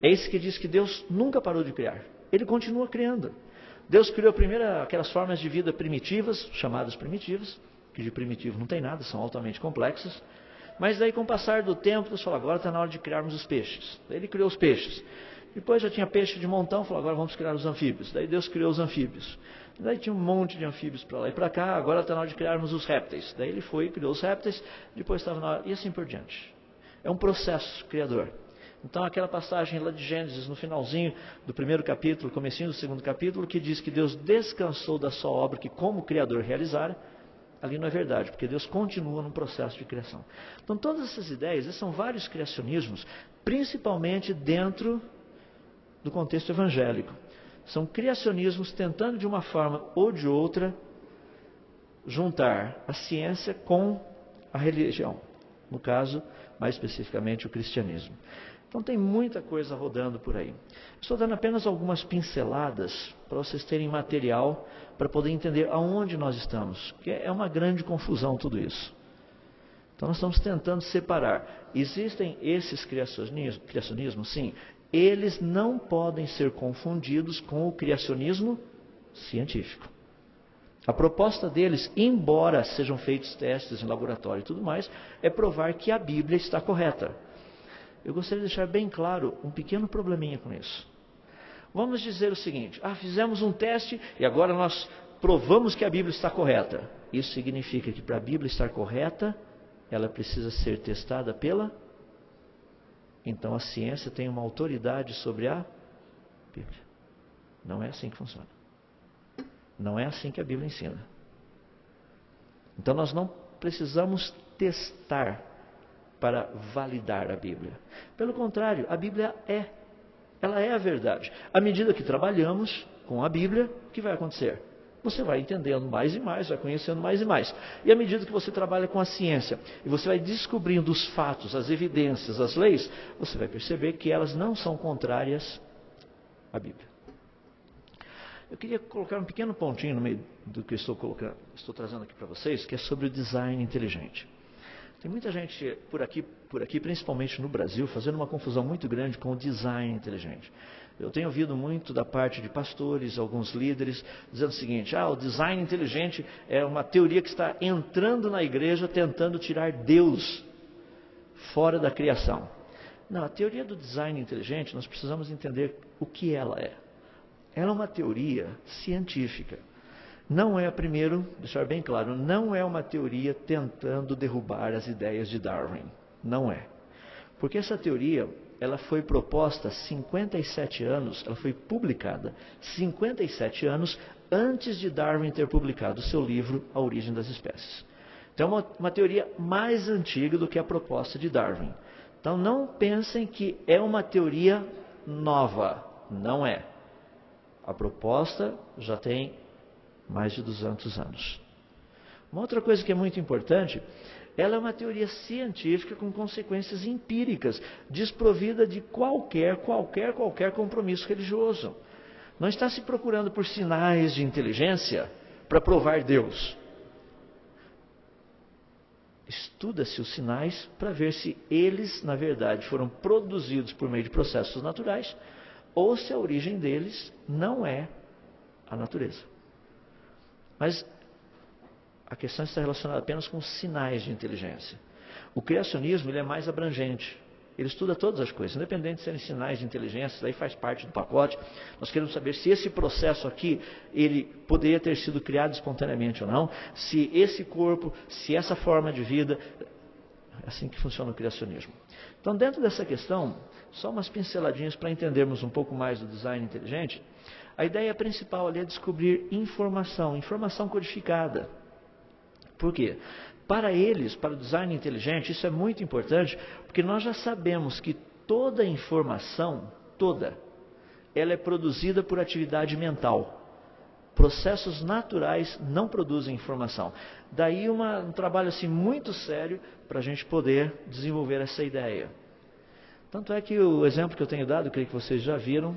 É esse que diz que Deus nunca parou de criar. Ele continua criando. Deus criou primeiro aquelas formas de vida primitivas, chamadas primitivas, que de primitivo não tem nada, são altamente complexas. Mas daí, com o passar do tempo, Deus falou, agora está na hora de criarmos os peixes. Daí Ele criou os peixes. Depois já tinha peixe de montão, falou, agora vamos criar os anfíbios. Daí Deus criou os anfíbios. Daí tinha um monte de anfíbios para lá e para cá, agora está na hora de criarmos os répteis. Daí Ele foi e criou os répteis, depois estava na hora, e assim por diante. É um processo criador. Então aquela passagem lá de Gênesis, no finalzinho do primeiro capítulo, comecinho do segundo capítulo, que diz que Deus descansou da sua obra que como Criador realizara, ali não é verdade, porque Deus continua num processo de criação. Então todas essas ideias, esses são vários criacionismos, principalmente dentro do contexto evangélico. São criacionismos tentando de uma forma ou de outra juntar a ciência com a religião. No caso, mais especificamente, o cristianismo. Então tem muita coisa rodando por aí. Estou dando apenas algumas pinceladas para vocês terem material para poder entender aonde nós estamos. Que é uma grande confusão tudo isso. Então nós estamos tentando separar. Existem esses criacionismos, sim. Eles não podem ser confundidos com o criacionismo científico. A proposta deles, embora sejam feitos testes em laboratório e tudo mais, é provar que a Bíblia está correta. Eu gostaria de deixar bem claro um pequeno probleminha com isso. Vamos dizer o seguinte, fizemos um teste e agora nós provamos que a Bíblia está correta. Isso significa que para a Bíblia estar correta, ela precisa ser testada pela... Então a ciência tem uma autoridade sobre a Bíblia. Não é assim que funciona. Não é assim que a Bíblia ensina. Então nós não precisamos testar para validar a Bíblia. Pelo contrário, a Bíblia ela é a verdade. À medida que trabalhamos com a Bíblia, o que vai acontecer? Você vai entendendo mais e mais, vai conhecendo mais e mais. E à medida que você trabalha com a ciência, e você vai descobrindo os fatos, as evidências, as leis, você vai perceber que elas não são contrárias à Bíblia. Eu queria colocar um pequeno pontinho no meio do que estou trazendo aqui para vocês, que é sobre o design inteligente. Tem muita gente por aqui, principalmente no Brasil, fazendo uma confusão muito grande com o design inteligente. Eu tenho ouvido muito da parte de pastores, alguns líderes, dizendo o seguinte, o design inteligente é uma teoria que está entrando na igreja tentando tirar Deus fora da criação. Não, a teoria do design inteligente, nós precisamos entender o que ela é. Ela é uma teoria científica. Não é, primeiro, deixar bem claro, não é uma teoria tentando derrubar as ideias de Darwin. Não é. Porque essa teoria, ela foi proposta 57 anos, ela foi publicada 57 anos antes de Darwin ter publicado o seu livro A Origem das Espécies. Então é uma teoria mais antiga do que a proposta de Darwin. Então não pensem que é uma teoria nova. Não é. A proposta já tem mais de 200 anos. Uma outra coisa que é muito importante, ela é uma teoria científica com consequências empíricas, desprovida de qualquer compromisso religioso. Não está se procurando por sinais de inteligência para provar Deus. Estuda-se os sinais para ver se eles, na verdade, foram produzidos por meio de processos naturais ou se a origem deles não é a natureza. Mas a questão está relacionada apenas com sinais de inteligência. O criacionismo ele é mais abrangente. Ele estuda todas as coisas, independente de serem sinais de inteligência, isso daí faz parte do pacote. Nós queremos saber se esse processo aqui, ele poderia ter sido criado espontaneamente ou não, se esse corpo, se essa forma de vida, é assim que funciona o criacionismo. Então, dentro dessa questão, só umas pinceladinhas para entendermos um pouco mais do design inteligente. A ideia principal ali é descobrir informação codificada. Por quê? Para eles, para o design inteligente, isso é muito importante, porque nós já sabemos que toda informação, ela é produzida por atividade mental. Processos naturais não produzem informação. Daí um trabalho assim muito sério para a gente poder desenvolver essa ideia. Tanto é que o exemplo que eu tenho dado, creio que vocês já viram,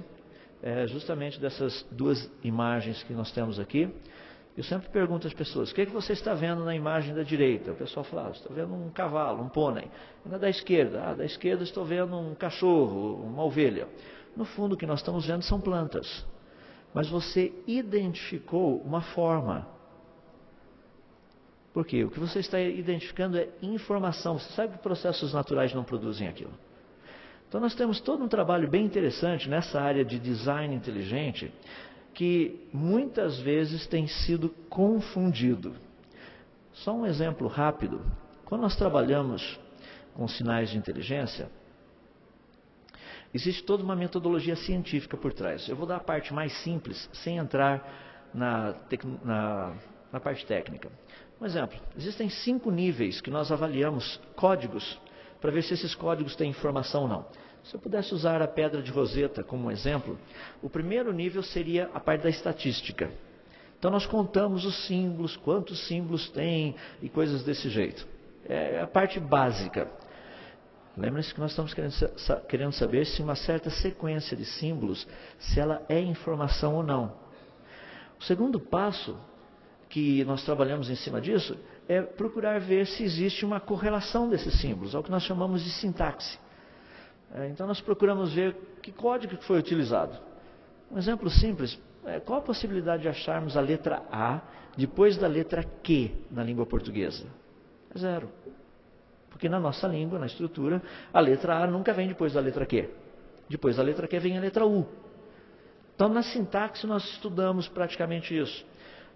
é justamente dessas duas imagens que nós temos aqui. Eu sempre pergunto às pessoas, o que você está vendo na imagem da direita? O pessoal fala, estou vendo um cavalo, um pônei. E na da esquerda? Da esquerda estou vendo um cachorro, uma ovelha. No fundo, o que nós estamos vendo são plantas. Mas você identificou uma forma. Por quê? O que você está identificando é informação. Você sabe que processos naturais não produzem aquilo. Então nós temos todo um trabalho bem interessante nessa área de design inteligente, que muitas vezes tem sido confundido. Só um exemplo rápido. Quando nós trabalhamos com sinais de inteligência, existe toda uma metodologia científica por trás. Eu vou dar a parte mais simples, sem entrar na parte técnica. Um exemplo, existem 5 níveis que nós avaliamos códigos, para ver se esses códigos têm informação ou não. Se eu pudesse usar a pedra de Rosetta como um exemplo, o primeiro nível seria a parte da estatística. Então nós contamos os símbolos, quantos símbolos tem e coisas desse jeito. É a parte básica. Lembre-se que nós estamos querendo saber se uma certa sequência de símbolos, se ela é informação ou não. O segundo passo que nós trabalhamos em cima disso é procurar ver se existe uma correlação desses símbolos, é o que nós chamamos de sintaxe. Então nós procuramos ver que código foi utilizado. Um exemplo simples, qual a possibilidade de acharmos a letra A depois da letra Q na língua portuguesa? É 0. Porque na nossa língua, na estrutura, a letra A nunca vem depois da letra Q. Depois da letra Q vem a letra U. Então na sintaxe nós estudamos praticamente isso.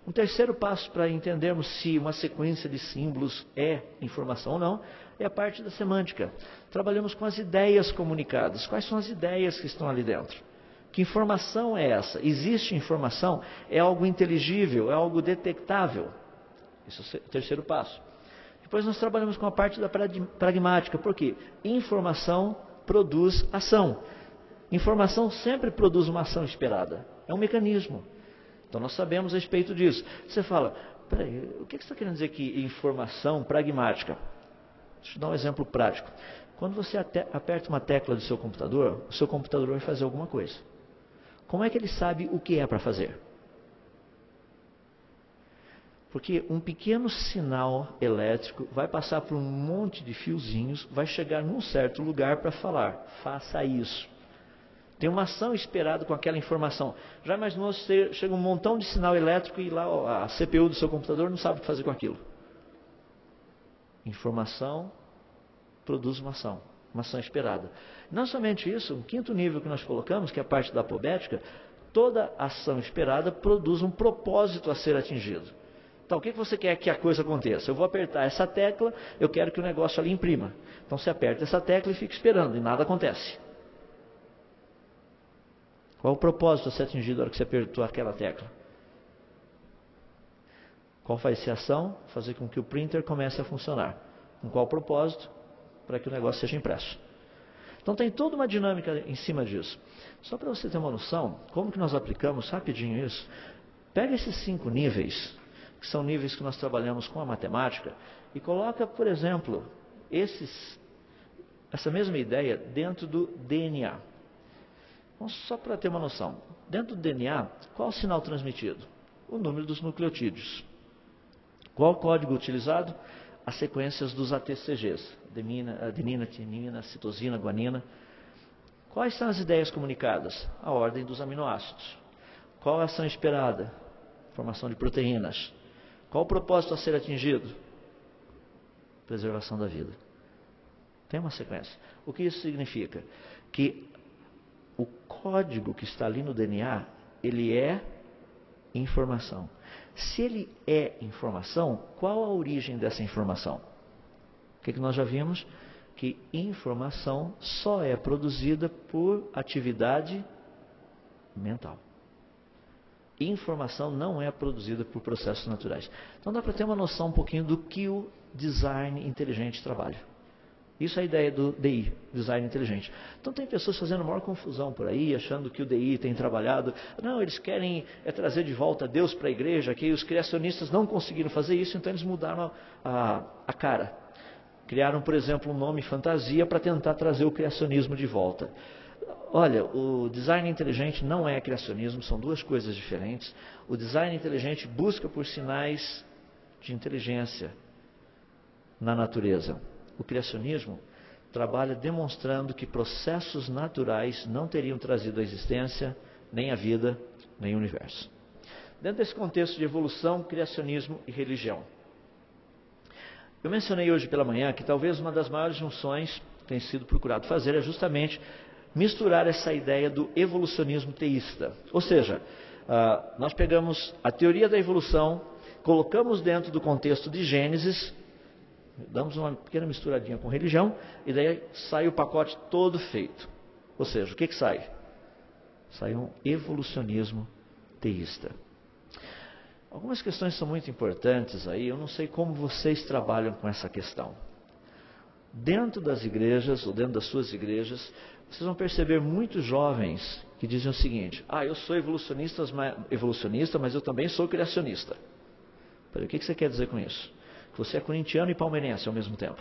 Um terceiro passo para entendermos se uma sequência de símbolos é informação ou não, é a parte da semântica. Trabalhamos com as ideias comunicadas. Quais são as ideias que estão ali dentro? Que informação é essa? Existe informação? É algo inteligível? É algo detectável? Esse é o terceiro passo. Depois nós trabalhamos com a parte da pragmática. Por quê? Informação produz ação. Informação sempre produz uma ação esperada. É um mecanismo. Então nós sabemos a respeito disso. Você fala, peraí, o que você está querendo dizer que informação pragmática? Deixa eu dar um exemplo prático. Quando você aperta uma tecla do seu computador, o seu computador vai fazer alguma coisa. Como é que ele sabe o que é para fazer? Porque um pequeno sinal elétrico vai passar por um monte de fiozinhos, vai chegar num certo lugar para falar, faça isso. Tem uma ação esperada com aquela informação. Já imaginou se chega um montão de sinal elétrico e lá a CPU do seu computador não sabe o que fazer com aquilo? Informação produz uma ação esperada. Não somente isso, o quinto nível que nós colocamos, que é a parte da apobética, toda ação esperada produz um propósito a ser atingido. Então, o que você quer que a coisa aconteça? Eu vou apertar essa tecla, eu quero que o negócio ali imprima. Então, você aperta essa tecla e fica esperando, e nada acontece. Qual o propósito a ser atingido na hora que você apertou aquela tecla? Qual vai ser a ação? Fazer com que o printer comece a funcionar. Com qual propósito? Para que o negócio seja impresso. Então tem toda uma dinâmica em cima disso. Só para você ter uma noção, como que nós aplicamos rapidinho isso, pega esses 5 níveis, que são níveis que nós trabalhamos com a matemática, e coloca, por exemplo, essa mesma ideia dentro do DNA. Então, só para ter uma noção, dentro do DNA, qual o sinal transmitido? O número dos nucleotídeos. Qual o código utilizado? As sequências dos ATCGs, adenina, timina, citosina, guanina. Quais são as ideias comunicadas? A ordem dos aminoácidos. Qual a ação esperada? Formação de proteínas. Qual o propósito a ser atingido? Preservação da vida. Tem uma sequência. O que isso significa? Que o código que está ali no DNA, ele é informação. Se ele é informação, qual a origem dessa informação? O que nós já vimos? Que informação só é produzida por atividade mental. Informação não é produzida por processos naturais. Então dá para ter uma noção um pouquinho do que o design inteligente trabalha. Isso é a ideia do DI, Design Inteligente. Então tem pessoas fazendo maior confusão por aí, achando que o DI tem trabalhado. Não, eles querem trazer de volta Deus para a igreja, que os criacionistas não conseguiram fazer isso, então eles mudaram a cara. Criaram, por exemplo, um nome fantasia para tentar trazer o criacionismo de volta. olha, o design inteligente não é criacionismo, são duas coisas diferentes. O design inteligente busca por sinais de inteligência na natureza. O criacionismo trabalha demonstrando que processos naturais não teriam trazido a existência, nem a vida, nem o universo. Dentro desse contexto de evolução, criacionismo e religião. Eu mencionei hoje pela manhã que talvez uma das maiores junções que tem sido procurado fazer é justamente misturar essa ideia do evolucionismo teísta. Ou seja, nós pegamos a teoria da evolução, colocamos dentro do contexto de Gênesis, damos uma pequena misturadinha com religião, e daí sai o pacote todo feito. Ou seja, o que sai? Sai um evolucionismo teísta. Algumas questões são muito importantes aí, eu não sei como vocês trabalham com essa questão. Dentro das igrejas, ou dentro das suas igrejas, vocês vão perceber muitos jovens que dizem o seguinte: eu sou evolucionista, mas eu também sou criacionista. Peraí, o que você quer dizer com isso? Que você é corintiano e palmeirense ao mesmo tempo.